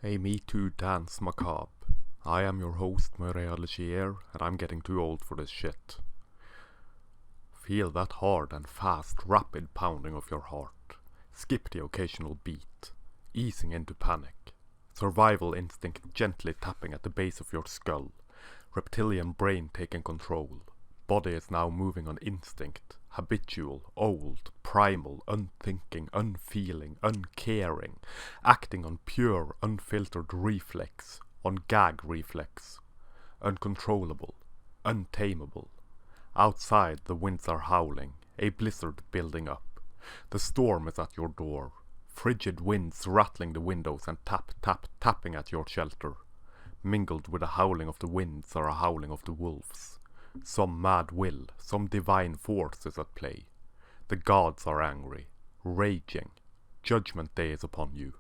A Me Too Dance Macabre. I am your host, Murray Legier, and I'm getting too old for this shit. Feel that hard and fast, rapid pounding of your heart. Skip the occasional beat, easing into panic. Survival instinct gently tapping at the base of your skull. Reptilian brain taking control. Body is now moving on instinct. Habitual, old, primal, unthinking, unfeeling, uncaring, acting on pure, unfiltered reflex, on gag reflex, uncontrollable, untamable. Outside the winds are howling, a blizzard building up. The storm is at your door, frigid winds rattling the windows and tapping at your shelter. Mingled with the howling of the winds are a howling of the wolves. Some mad will, some divine force is at play. The gods are angry, raging. Judgment Day is upon you,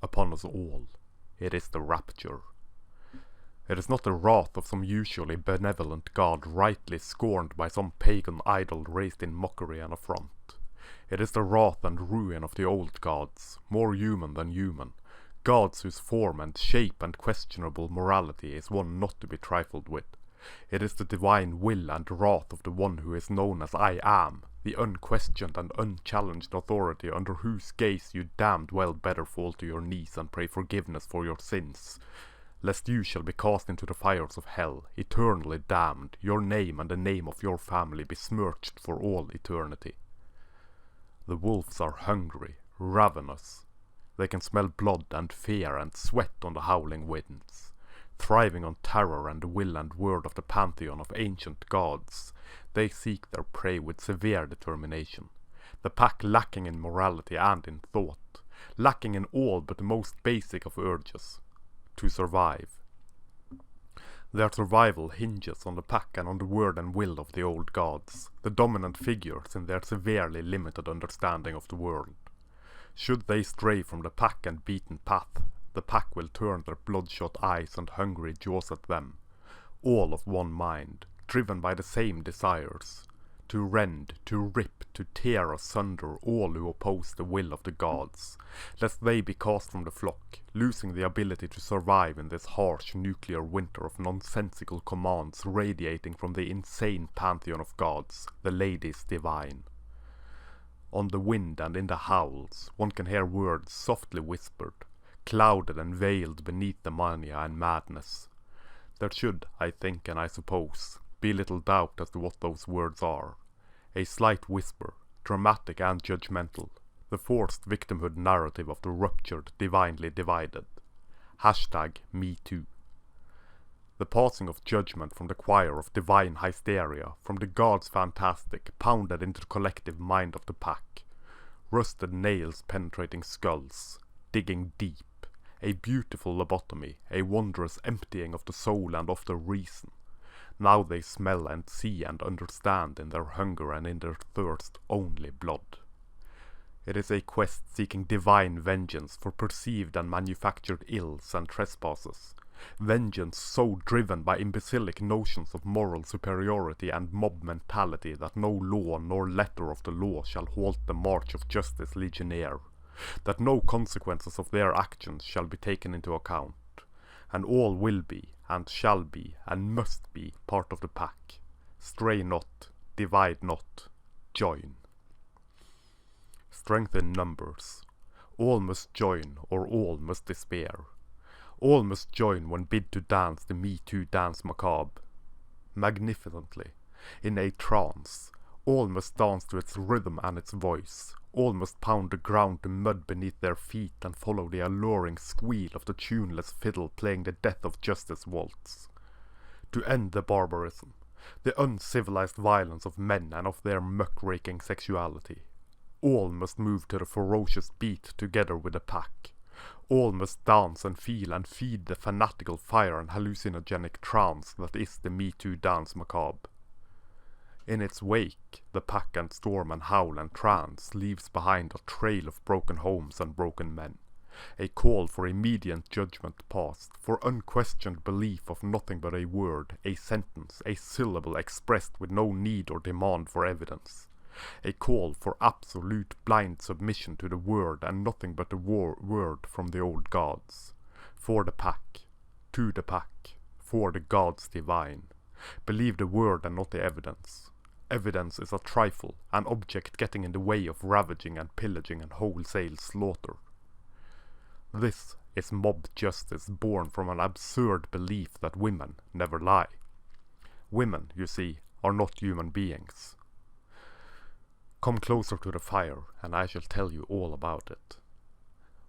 upon us all. It is the rapture. It is not the wrath of some usually benevolent god rightly scorned by some pagan idol raised in mockery and affront. It is the wrath and ruin of the old gods, more human than human, gods whose form and shape and questionable morality is one not to be trifled with. It is the divine will and wrath of the one who is known as I Am, the unquestioned and unchallenged authority under whose gaze you damned well better fall to your knees and pray forgiveness for your sins, lest you shall be cast into the fires of hell, eternally damned, your name and the name of your family besmirched for all eternity. The wolves are hungry, ravenous. They can smell blood and fear and sweat on the howling winds. Thriving on terror and the will and word of the pantheon of ancient gods, they seek their prey with severe determination. The pack lacking in morality and in thought, lacking in all but the most basic of urges, to survive. Their survival hinges on the pack and on the word and will of the old gods, the dominant figures in their severely limited understanding of the world. Should they stray from the pack and beaten path, the pack will turn their bloodshot eyes and hungry jaws at them, all of one mind, driven by the same desires, to rend, to rip, to tear asunder all who oppose the will of the gods, lest they be cast from the flock, losing the ability to survive in this harsh nuclear winter of nonsensical commands radiating from the insane pantheon of gods, the ladies divine. On the wind and in the howls, one can hear words softly whispered, clouded and veiled beneath the mania and madness. There should, I think and I suppose, be little doubt as to what those words are. A slight whisper, dramatic and judgmental, the forced victimhood narrative of the ruptured, divinely divided. #Me Too. The passing of judgment from the choir of divine hysteria, from the gods fantastic, pounded into the collective mind of the pack. Rusted nails penetrating skulls, digging deep. A beautiful lobotomy, a wondrous emptying of the soul and of the reason. Now they smell and see and understand in their hunger and in their thirst only blood. It is a quest seeking divine vengeance for perceived and manufactured ills and trespasses. Vengeance so driven by imbecilic notions of moral superiority and mob mentality that no law nor letter of the law shall halt the march of justice legionnaire. That no consequences of their actions shall be taken into account, and all will be, and shall be, and must be part of the pack. Stray not, divide not, join. Strength in numbers. All must join, or all must despair. All must join when bid to dance the Me Too Dance Macabre. Magnificently, in a trance, all must dance to its rhythm and its voice. All must pound the ground to mud beneath their feet and follow the alluring squeal of the tuneless fiddle playing the Death of Justice waltz. To end the barbarism, the uncivilized violence of men and of their muckraking sexuality. All must move to the ferocious beat together with the pack. All must dance and feel and feed the fanatical fire and hallucinogenic trance that is the Me Too Dance Macabre. In its wake, the pack and storm and howl and trance leaves behind a trail of broken homes and broken men. A call for immediate judgment passed, for unquestioned belief of nothing but a word, a sentence, a syllable expressed with no need or demand for evidence. A call for absolute blind submission to the word and nothing but the word from the old gods. For the pack, to the pack, for the gods divine. Believe the word and not the evidence. Evidence is a trifle, an object getting in the way of ravaging and pillaging and wholesale slaughter. This is mob justice born from an absurd belief that women never lie. Women, you see, are not human beings. Come closer to the fire and I shall tell you all about it.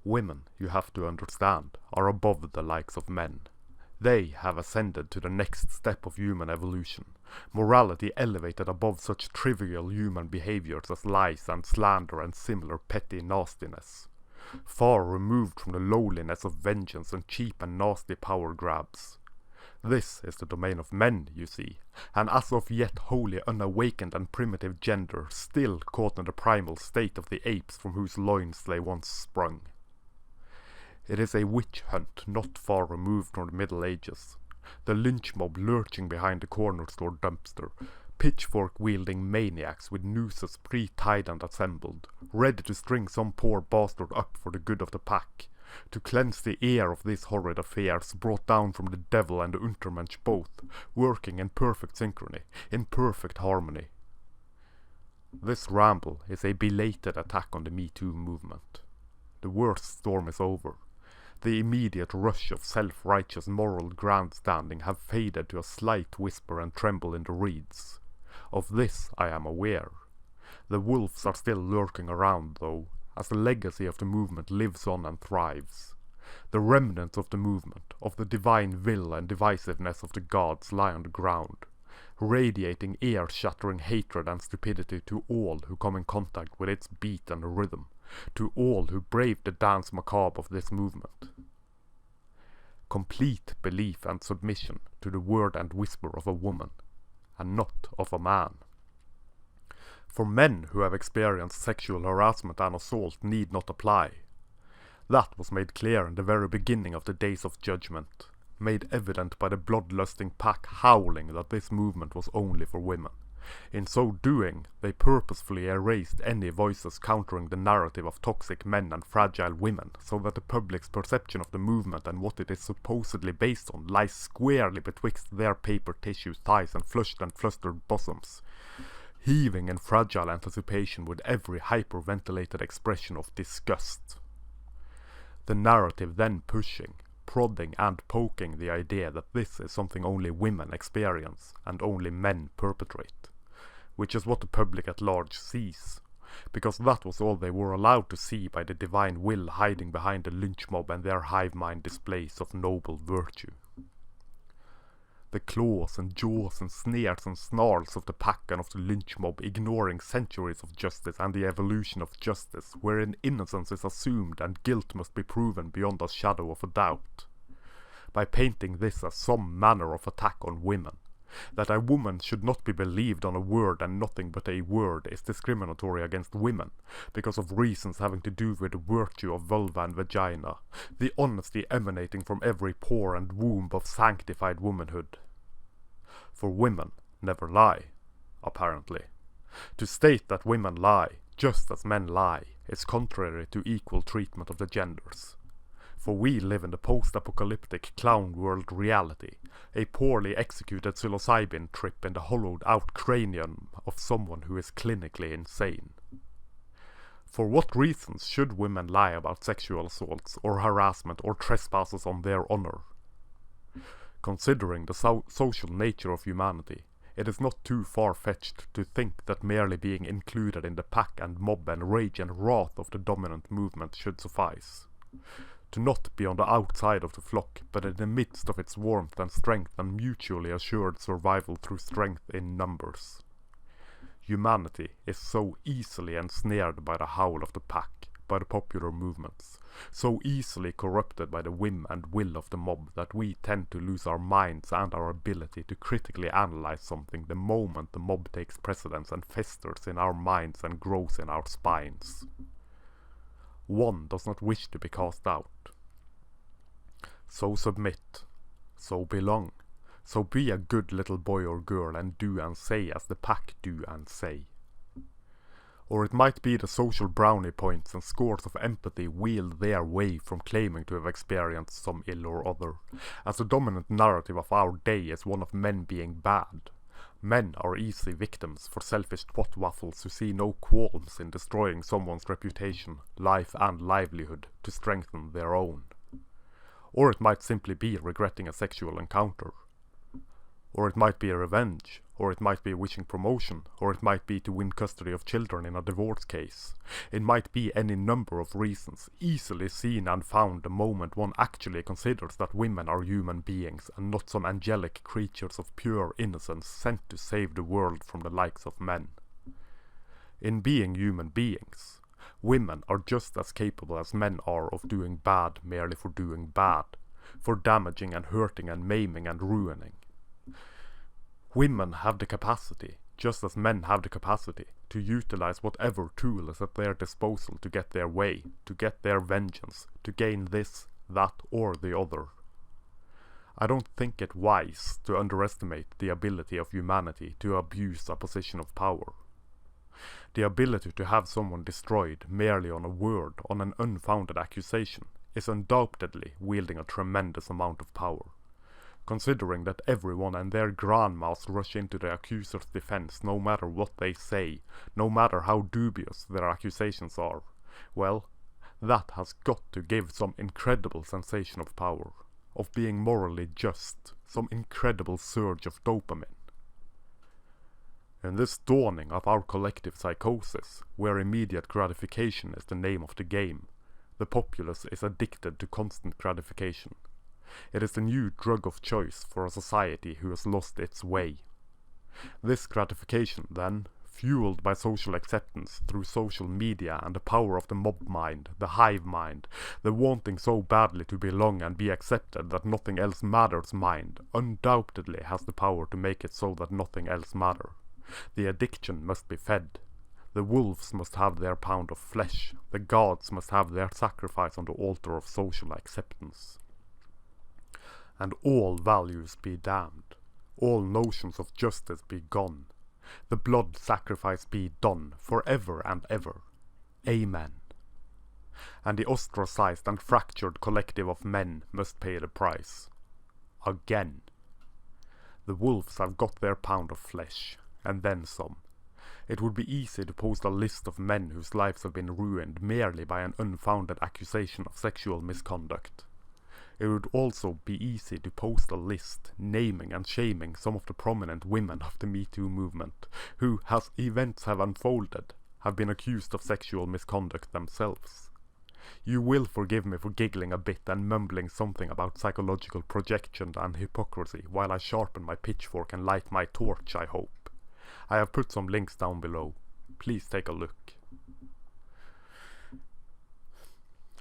Women, you have to understand, are above the likes of men. They have ascended to the next step of human evolution, morality elevated above such trivial human behaviors as lies and slander and similar petty nastiness. Far removed from the lowliness of vengeance and cheap and nasty power grabs. This is the domain of men, you see, and as of yet wholly unawakened and primitive gender, still caught in the primal state of the apes from whose loins they once sprung. It is a witch hunt not far removed from the Middle Ages. The lynch mob lurching behind the corner store dumpster, pitchfork-wielding maniacs with nooses pre-tied and assembled, ready to string some poor bastard up for the good of the pack, to cleanse the air of these horrid affairs brought down from the devil and the Untermensch both, working in perfect synchrony, in perfect harmony. This ramble is a belated attack on the Me Too movement. The worst storm is over. The immediate rush of self-righteous moral grandstanding have faded to a slight whisper and tremble in the reeds. Of this I am aware. The wolves are still lurking around, though, as the legacy of the movement lives on and thrives. The remnants of the movement, of the divine will and divisiveness of the gods lie on the ground, radiating ear-shattering hatred and stupidity to all who come in contact with its beat and rhythm, to all who brave the dance macabre of this movement. Complete belief and submission to the word and whisper of a woman, and not of a man. For men who have experienced sexual harassment and assault need not apply. That was made clear in the very beginning of the days of judgment, made evident by the bloodlusting pack howling that this movement was only for women. In so doing, they purposefully erased any voices countering the narrative of toxic men and fragile women, so that the public's perception of the movement and what it is supposedly based on lies squarely betwixt their paper tissue thighs and flushed and flustered bosoms, heaving in fragile anticipation with every hyperventilated expression of disgust. The narrative then pushing, prodding and poking the idea that this is something only women experience and only men perpetrate, which is what the public at large sees, because that was all they were allowed to see by the divine will hiding behind the lynch mob and their hive-mind displays of noble virtue. The claws and jaws and sneers and snarls of the pack and of the lynch mob ignoring centuries of justice and the evolution of justice, wherein innocence is assumed and guilt must be proven beyond a shadow of a doubt, by painting this as some manner of attack on women. That a woman should not be believed on a word and nothing but a word is discriminatory against women, because of reasons having to do with the virtue of vulva and vagina, the honesty emanating from every pore and womb of sanctified womanhood. For women never lie, apparently. To state that women lie, just as men lie, is contrary to equal treatment of the genders. For we live in the post-apocalyptic clown world reality, a poorly executed psilocybin trip in the hollowed-out cranium of someone who is clinically insane. For what reasons should women lie about sexual assaults or harassment or trespasses on their honor? Considering the social nature of humanity, it is not too far-fetched to think that merely being included in the pack and mob and rage and wrath of the dominant movement should suffice. To not be on the outside of the flock, but in the midst of its warmth and strength and mutually assured survival through strength in numbers. Humanity is so easily ensnared by the howl of the pack, by the popular movements, so easily corrupted by the whim and will of the mob that we tend to lose our minds and our ability to critically analyze something the moment the mob takes precedence and festers in our minds and grows in our spines. One does not wish to be cast out. So submit, so belong, so be a good little boy or girl and do and say as the pack do and say. Or it might be the social brownie points and scores of empathy wheeled their way from claiming to have experienced some ill or other, as the dominant narrative of our day is one of men being bad. Men are easy victims for selfish twat waffles who see no qualms in destroying someone's reputation, life and livelihood to strengthen their own. Or it might simply be regretting a sexual encounter. Or it might be a revenge, or it might be wishing promotion, or it might be to win custody of children in a divorce case. It might be any number of reasons, easily seen and found the moment one actually considers that women are human beings and not some angelic creatures of pure innocence sent to save the world from the likes of men. In being human beings, women are just as capable as men are of doing bad merely for doing bad, for damaging and hurting and maiming and ruining. Women have the capacity, just as men have the capacity, to utilize whatever tool is at their disposal to get their way, to get their vengeance, to gain this, that or the other. I don't think it wise to underestimate the ability of humanity to abuse a position of power. The ability to have someone destroyed merely on a word, on an unfounded accusation, is undoubtedly wielding a tremendous amount of power. Considering that everyone and their grandmas rush into the accuser's defense no matter what they say, no matter how dubious their accusations are, well, that has got to give some incredible sensation of power, of being morally just, some incredible surge of dopamine. In this dawning of our collective psychosis, where immediate gratification is the name of the game, the populace is addicted to constant gratification. It is the new drug of choice for a society who has lost its way. This gratification, then, fueled by social acceptance through social media and the power of the mob mind, the hive mind, the wanting so badly to belong and be accepted that nothing else matters mind, undoubtedly has the power to make it so that nothing else matters. The addiction must be fed. The wolves must have their pound of flesh. The gods must have their sacrifice on the altar of social acceptance. And all values be damned, all notions of justice be gone, the blood sacrifice be done forever and ever. Amen. And the ostracized and fractured collective of men must pay the price. Again. The wolves have got their pound of flesh, and then some. It would be easy to post a list of men whose lives have been ruined merely by an unfounded accusation of sexual misconduct. It would also be easy to post a list naming and shaming some of the prominent women of the Me Too movement who, as events have unfolded, have been accused of sexual misconduct themselves. You will forgive me for giggling a bit and mumbling something about psychological projection and hypocrisy while I sharpen my pitchfork and light my torch, I hope. I have put some links down below. Please take a look.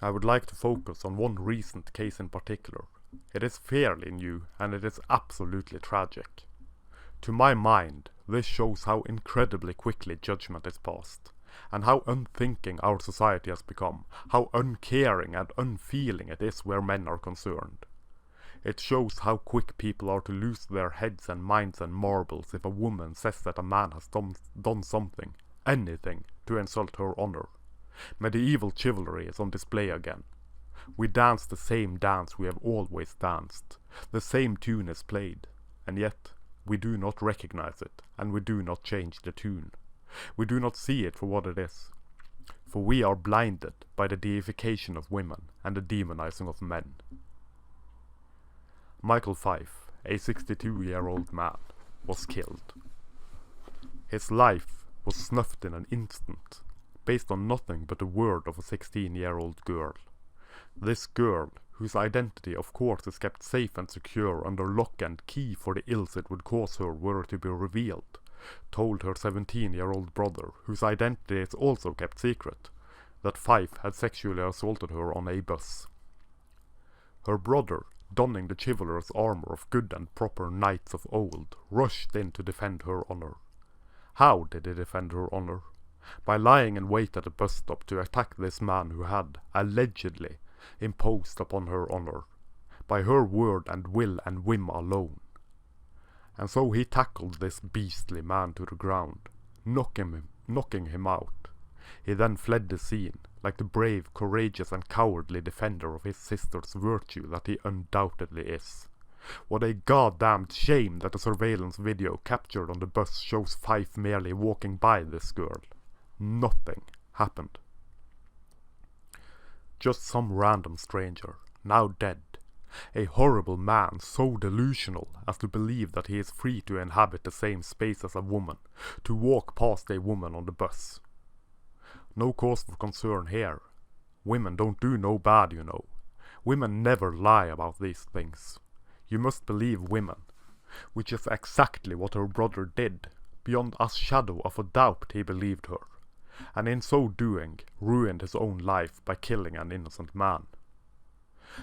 I would like to focus on one recent case in particular. It is fairly new and it is absolutely tragic. To my mind, this shows how incredibly quickly judgment is passed, and how unthinking our society has become, how uncaring and unfeeling it is where men are concerned. It shows how quick people are to lose their heads and minds and marbles if a woman says that a man has done something, anything, to insult her honor. Medieval chivalry is on display again. We dance the same dance we have always danced. The same tune is played, and yet we do not recognize it, and we do not change the tune. We do not see it for what it is. For we are blinded by the deification of women and the demonizing of men. Michael Fife, a 62-year-old man, was killed. His life was snuffed in an instant, based on nothing but the word of a 16-year-old girl. This girl, whose identity of course is kept safe and secure under lock and key for the ills it would cause her were to be revealed, told her 17-year-old brother, whose identity is also kept secret, that Fife had sexually assaulted her on a bus. Her brother, donning the chivalrous armor of good and proper knights of old, rushed in to defend her honor. How did he defend her honor? By lying in wait at a bus stop to attack this man who had, allegedly, imposed upon her honor, by her word and will and whim alone. And so he tackled this beastly man to the ground, knocking him out, He then fled the scene, like the brave, courageous and cowardly defender of his sister's virtue that he undoubtedly is. What a goddamned shame that the surveillance video captured on the bus shows Fife merely walking by this girl. Nothing happened. Just some random stranger, now dead. A horrible man so delusional as to believe that he is free to inhabit the same space as a woman, to walk past a woman on the bus. No cause for concern here. Women don't do no bad, you know. Women never lie about these things. You must believe women, which is exactly what her brother did. Beyond a shadow of a doubt he believed her, and in so doing ruined his own life by killing an innocent man.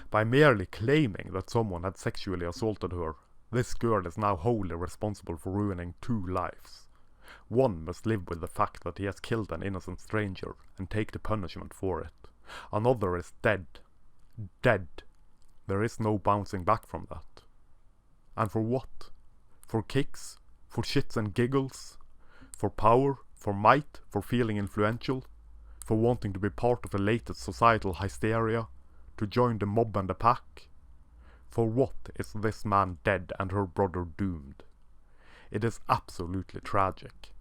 By merely claiming that someone had sexually assaulted her, this girl is now wholly responsible for ruining 2 lives. One must live with the fact that he has killed an innocent stranger and take the punishment for it. Another is dead. Dead. There is no bouncing back from that. And for what? For kicks? For shits and giggles? For power? For might? For feeling influential? For wanting to be part of the latest societal hysteria? To join the mob and the pack? For what is this man dead and her brother doomed? It is absolutely tragic.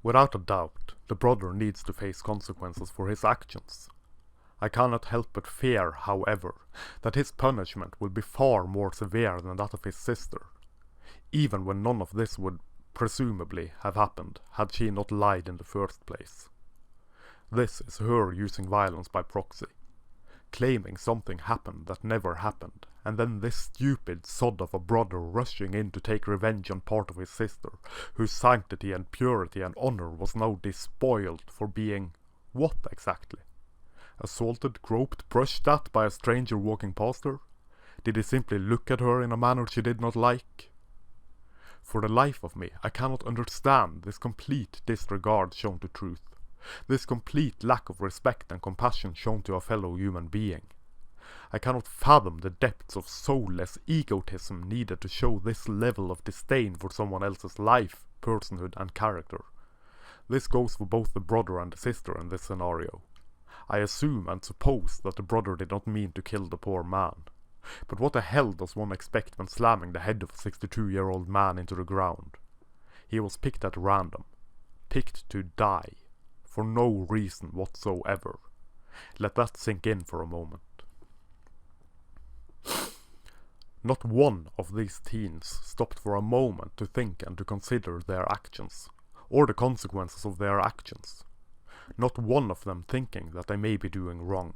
Without a doubt, the brother needs to face consequences for his actions. I cannot help but fear, however, that his punishment will be far more severe than that of his sister, even when none of this would presumably have happened had she not lied in the first place. This is her using violence by proxy, claiming something happened that never happened, and then this stupid sod of a brother rushing in to take revenge on part of his sister, whose sanctity and purity and honor was now despoiled for being what exactly? Assaulted, groped, brushed at by a stranger walking past her? Did he simply look at her in a manner she did not like? For the life of me, I cannot understand this complete disregard shown to truth, this complete lack of respect and compassion shown to a fellow human being. I cannot fathom the depths of soulless egotism needed to show this level of disdain for someone else's life, personhood and character. This goes for both the brother and the sister in this scenario. I assume and suppose that the brother did not mean to kill the poor man. But what the hell does one expect when slamming the head of a 62-year-old man into the ground? He was picked at random. Picked to die. For no reason whatsoever. Let that sink in for a moment. Not one of these teens stopped for a moment to think and to consider their actions, or the consequences of their actions. Not one of them thinking that they may be doing wrong.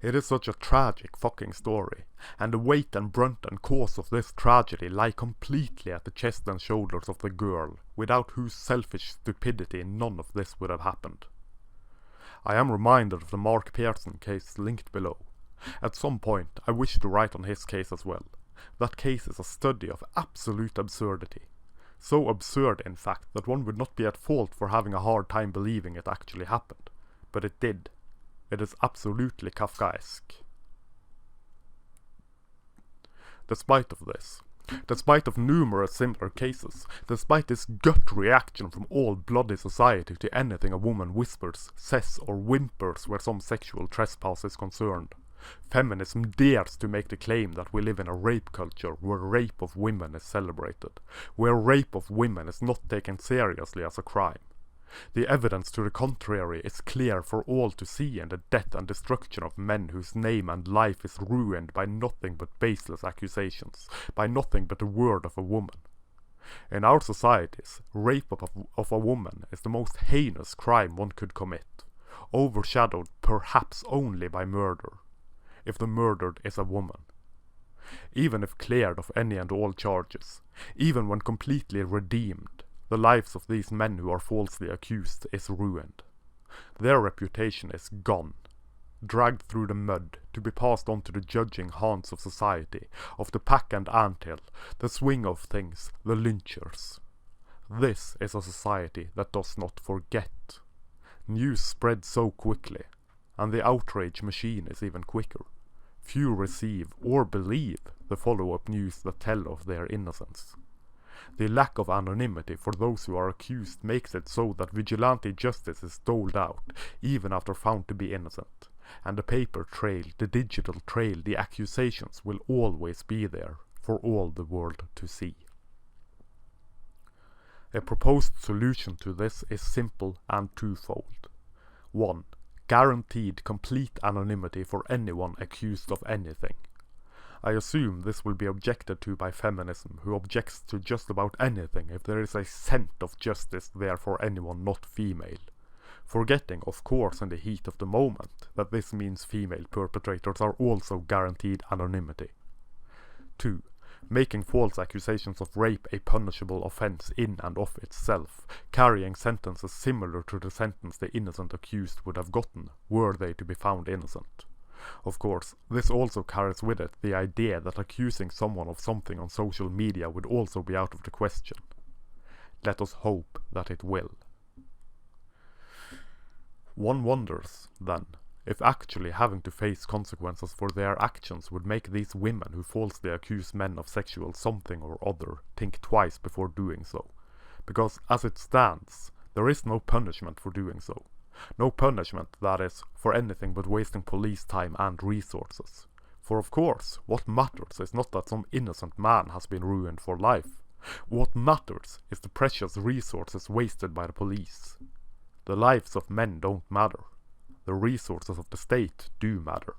It is such a tragic fucking story, and the weight and brunt and cause of this tragedy lie completely at the chest and shoulders of the girl, without whose selfish stupidity none of this would have happened. I am reminded of the Mark Pearson case linked below. At some point I wish to write on his case as well. That case is a study of absolute absurdity. So absurd, in fact, that one would not be at fault for having a hard time believing it actually happened. But it did. It is absolutely Kafkaesque. Despite of this, despite of numerous similar cases, despite this gut reaction from all bloody society to anything a woman whispers, says or whimpers where some sexual trespass is concerned, feminism dares to make the claim that we live in a rape culture where rape of women is celebrated, where rape of women is not taken seriously as a crime. The evidence to the contrary is clear for all to see in the death and destruction of men whose name and life is ruined by nothing but baseless accusations, by nothing but the word of a woman. In our societies, rape of a woman is the most heinous crime one could commit, overshadowed perhaps only by murder, if the murdered is a woman. Even if cleared of any and all charges, even when completely redeemed, the lives of these men who are falsely accused is ruined. Their reputation is gone, dragged through the mud to be passed on to the judging haunts of society, of the pack and anthill, the swing of things, the lynchers. This is a society that does not forget. News spreads so quickly, and the outrage machine is even quicker. Few receive or believe the follow-up news that tell of their innocence. The lack of anonymity for those who are accused makes it so that vigilante justice is doled out, even after found to be innocent. And the paper trail, the digital trail, the accusations will always be there for all the world to see. A proposed solution to this is simple and twofold. 1. Guaranteed complete anonymity for anyone accused of anything. I assume this will be objected to by feminism, who objects to just about anything if there is a scent of justice there for anyone not female. Forgetting, of course, in the heat of the moment, that this means female perpetrators are also guaranteed anonymity. 2. Making false accusations of rape a punishable offence in and of itself, carrying sentences similar to the sentence the innocent accused would have gotten, were they to be found innocent. Of course, this also carries with it the idea that accusing someone of something on social media would also be out of the question. Let us hope that it will. One wonders, then, if actually having to face consequences for their actions would make these women who falsely accuse men of sexual something or other think twice before doing so. Because, as it stands, there is no punishment for doing so. No punishment, that is, for anything but wasting police time and resources. For of course, what matters is not that some innocent man has been ruined for life. What matters is the precious resources wasted by the police. The lives of men don't matter. The resources of the state do matter.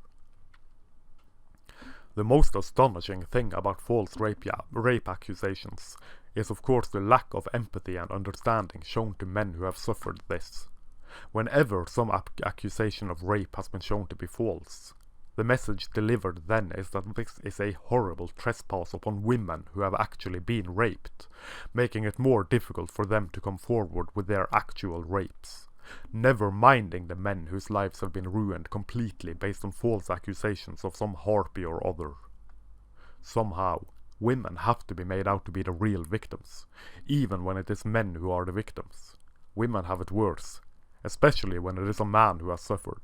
The most astonishing thing about false rape accusations is of course the lack of empathy and understanding shown to men who have suffered this. Whenever some accusation of rape has been shown to be false, the message delivered then is that this is a horrible trespass upon women who have actually been raped, making it more difficult for them to come forward with their actual rapes. Never minding the men whose lives have been ruined completely based on false accusations of some harpy or other. Somehow, women have to be made out to be the real victims, even when it is men who are the victims. Women have it worse, especially when it is a man who has suffered.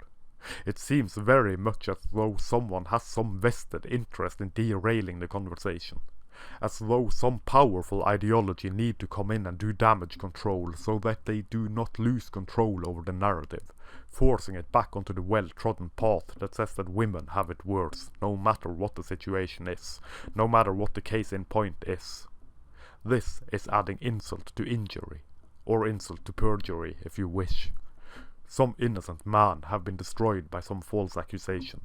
It seems very much as though someone has some vested interest in derailing the conversation. As though some powerful ideology need to come in and do damage control so that they do not lose control over the narrative, forcing it back onto the well-trodden path that says that women have it worse, no matter what the situation is, no matter what the case in point is. This is adding insult to injury, or insult to perjury if you wish. Some innocent man have been destroyed by some false accusation,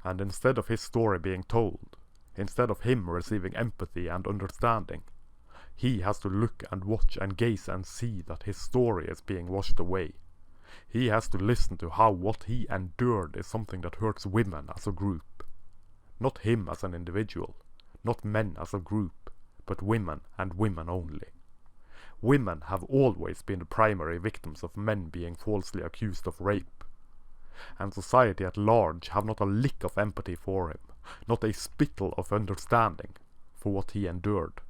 and instead of his story being told, instead of him receiving empathy and understanding, he has to look and watch and gaze and see that his story is being washed away. He has to listen to how what he endured is something that hurts women as a group. Not him as an individual, not men as a group, but women and women only. Women have always been the primary victims of men being falsely accused of rape. And society at large have not a lick of empathy for him, not a spittle of understanding for what he endured.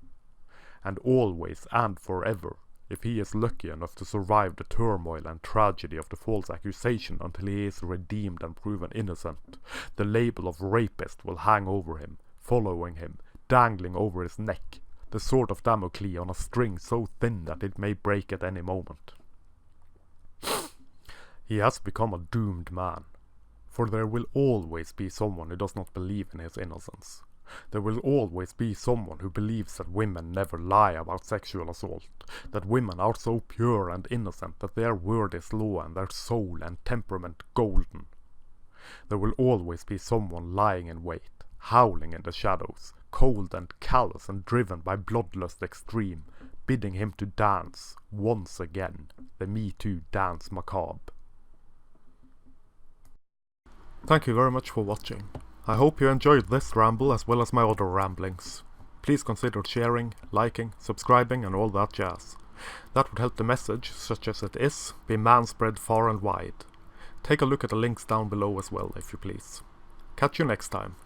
And always and forever, if he is lucky enough to survive the turmoil and tragedy of the false accusation until he is redeemed and proven innocent, the label of rapist will hang over him, following him, dangling over his neck, the sword of Damocles on a string so thin that it may break at any moment. He has become a doomed man, for there will always be someone who does not believe in his innocence. There will always be someone who believes that women never lie about sexual assault, that women are so pure and innocent that their word is law and their soul and temperament golden. There will always be someone lying in wait, howling in the shadows, cold and callous and driven by bloodlust extreme, bidding him to dance, once again, the Me Too Dance Macabre. Thank you very much for watching. I hope you enjoyed this ramble as well as my other ramblings. Please consider sharing, liking, subscribing and all that jazz. That would help the message, such as it is, be manspread far and wide. Take a look at the links down below as well, if you please. Catch you next time.